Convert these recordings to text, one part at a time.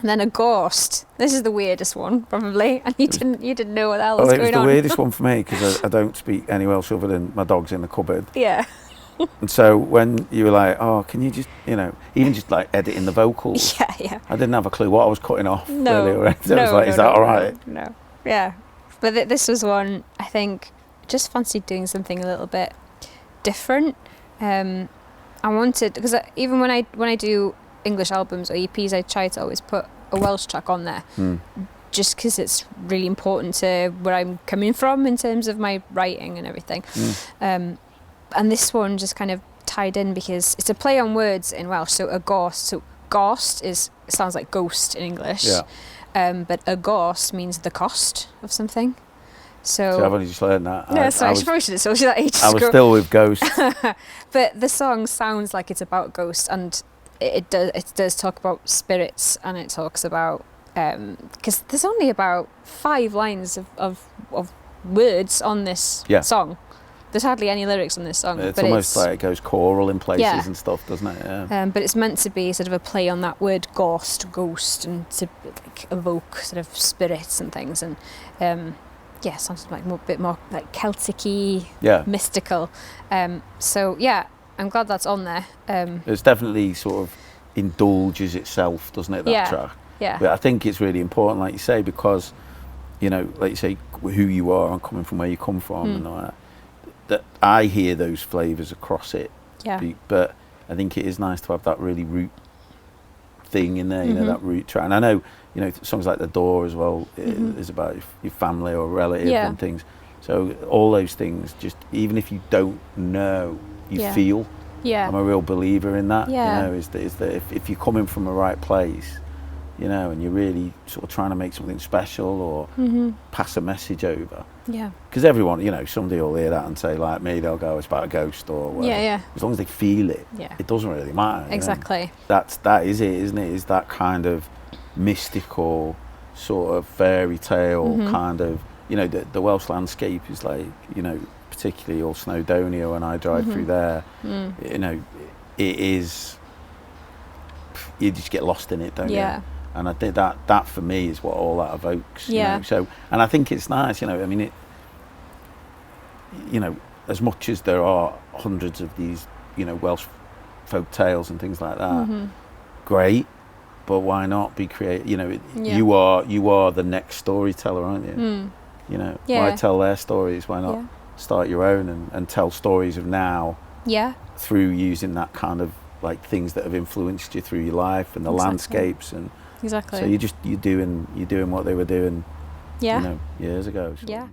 And then a ghost. This is the weirdest one, probably. And you didn't know what the hell was Well, it going was the on. weirdest one for me because I don't speak any Welsh other than my dog's in the cupboard. Yeah. And so when you were like, oh, can you just, even just like editing the vocals? Yeah. I didn't have a clue what I was cutting off. No. Really, or anything. I was like, is that all right? No. Yeah. But this was one, I think, just fancied doing something a little bit different. I wanted, because even when I do English albums or EPs, I try to always put a Welsh track on there. Just because it's really important to where I'm coming from in terms of my writing and everything. And this one just kind of tied in because it's a play on words in Welsh. So a ghost. So Gôst sounds like ghost in English. Yeah. But a ghost means the cost of something. So I've only just learned that. Yeah, sorry, I probably should have told you that ages ago. I was still with Ghost. But the song sounds like it's about ghosts, and it does talk about spirits, and it talks about because there's only about 5 lines of words on this song. There's hardly any lyrics on this song. It's but almost like it goes choral in places and stuff, doesn't it? Yeah. But it's meant to be sort of a play on that word ghost, and to like evoke sort of spirits and things. And sounds like a bit more like Celtic-y, mystical. So yeah, I'm glad that's on there. It's definitely sort of indulges itself, doesn't it, that track? Yeah. But I think it's really important, like you say, because, like you say, who you are and coming from where you come from and all that. That I hear those flavours across it. Yeah. But I think it is nice to have that really root thing in there, that root track. And I know, songs like The Door as well is about your family or relative and things. So all those things, just even if you don't know, you feel. Yeah. I'm a real believer in that. Yeah. Is that if you're coming from a right place, and you're really sort of trying to make something special or pass a message over. Yeah. Because everyone, somebody will hear that and say, like me, they'll go, it's about a ghost or whatever. Yeah. As long as they feel it, it doesn't really matter. Exactly. That is it, isn't it? Is that kind of mystical, sort of fairy tale kind of, the Welsh landscape is like, particularly all Snowdonia when I drive through there, it is, you just get lost in it, don't you? And I think that for me is what all that evokes. So, and I think it's nice, as much as there are hundreds of these, Welsh folk tales and things like that, great, but why not be creative? You are the next storyteller, aren't you? Why tell their stories? Why not start your own and tell stories of now? Through using that kind of like things that have influenced you through your life and the landscapes and. Exactly. So you're doing what they were doing, years ago. So. Yeah.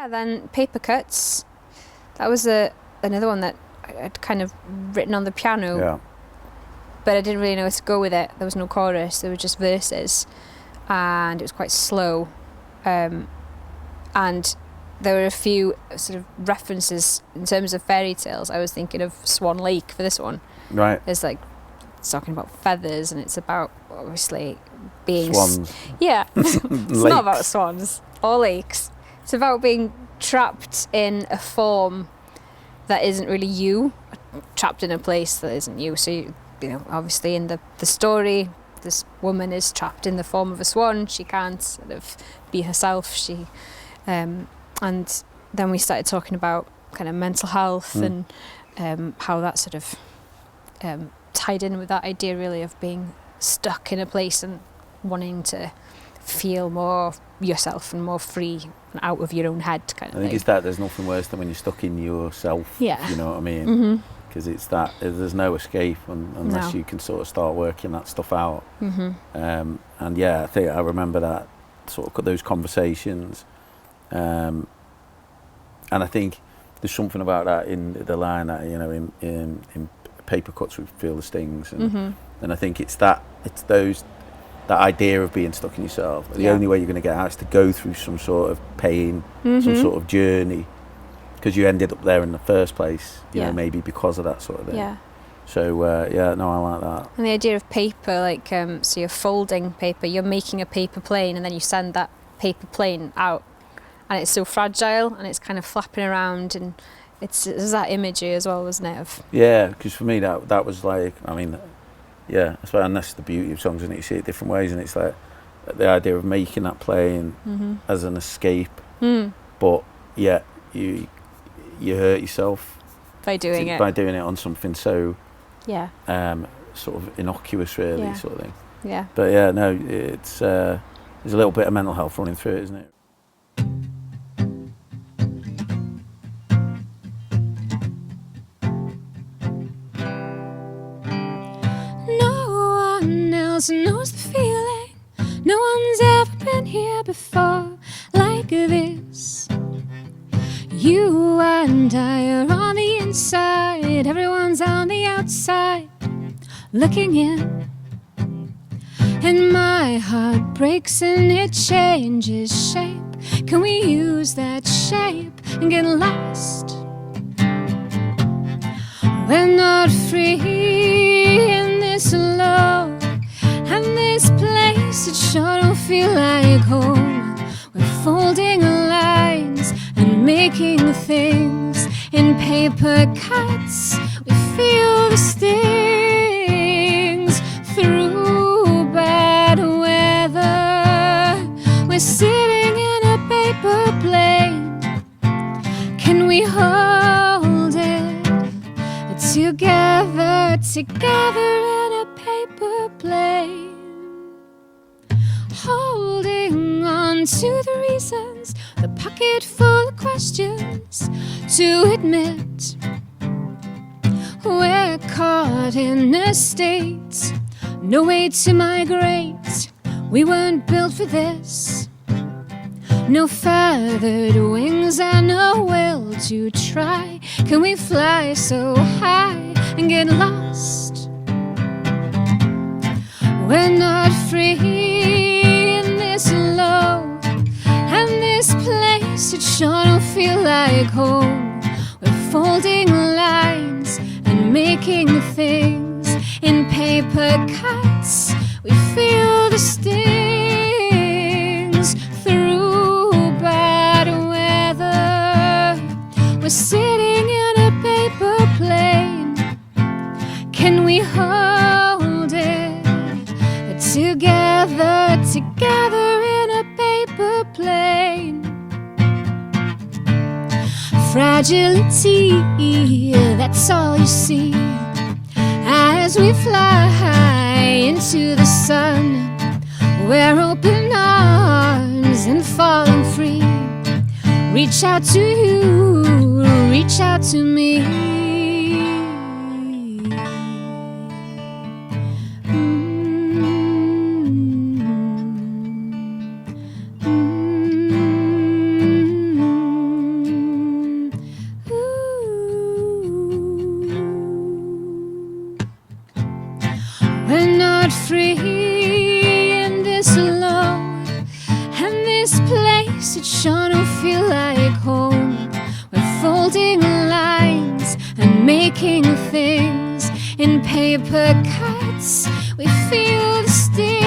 Yeah, then paper cuts. That was another one that I'd kind of written on the piano. Yeah. But I didn't really know where to go with it. There was no chorus, there were just verses. And it was quite slow. And there were a few sort of references in terms of fairy tales. I was thinking of Swan Lake for this one. Right. There's like, it's talking about feathers, and it's about obviously being... Swans. Yeah. It's not about swans or lakes. It's about being trapped in a form that isn't really you, trapped in a place that isn't you. So, you know, obviously in the story, this woman is trapped in the form of a swan. She can't sort of be herself. And then we started talking about kind of mental health and how that sort of tied in with that idea really of being stuck in a place and wanting to feel more yourself and more free and out of your own head kind of thing. I think it's that there's nothing worse than when you're stuck in yourself. Yeah. You know what I mean? Because it's that there's no escape unless No. you can sort of start working that stuff out. Mm-hmm. And yeah, I think I remember that sort of those conversations. And I think there's something about that in the line that, you know, in paper cuts we feel the stings, and I think it's that idea of being stuck in yourself. The only way you're going to get out is to go through some sort of pain, some sort of journey, because you ended up there in the first place. You know, maybe because of that sort of thing. Yeah. So I like that. And the idea of paper, like so you're folding paper, you're making a paper plane, and then you send that paper plane out, and it's so fragile and it's kind of flapping around, and there's that imagery as well, wasn't it? Because for me that was like, I mean, that's why, and that's the beauty of songs, and you see it different ways, and it's like the idea of making that plane as an escape, but yet you hurt yourself by doing it on something so sort of innocuous, really, sort of thing. Yeah. But it's there's a little bit of mental health running through it, isn't it? Knows the feeling. No one's ever been here before like this. You and I are on the inside, everyone's on the outside looking in. And my heart breaks and it changes shape. Can we use that shape and get lost? We're not free in this love. And this place, it sure don't feel like home. We're folding lines and making things in paper cuts. We feel the stings through bad weather. We're sitting in a paper plane. Can we hold it together in a paper plane? Holding on to the reasons, the pocket full of questions to admit we're caught in a state, no way to migrate. We weren't built for this. No feathered wings and no will to try. Can we fly so high and get lost? We're not free in this low, and this place, it sure don't feel like home. We're folding lines and making things in paper cuts. We feel the stings through bad weather. We're sitting in a paper plane. Can we hold it together in a paper plane? Fragility, that's all you see as we fly into the sun. We're open arms and falling free. Reach out to you, reach out to me. it sure don't feel like home. We're folding lines and making things in paper cuts. We feel the stings.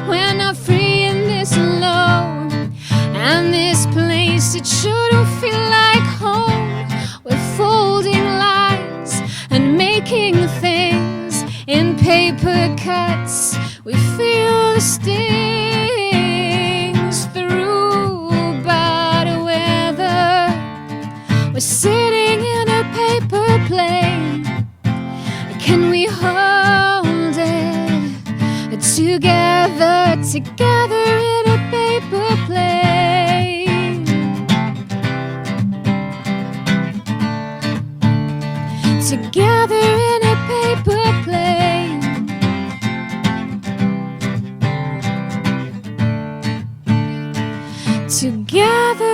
We're not free in this alone, and this place, it sure don't feel like home. We're folding lines and making things in paper cuts. We feel the stings through bad weather. We're sitting in a paper plane. Can we hold it together, together in a paper plane? Together in a paper plane. Together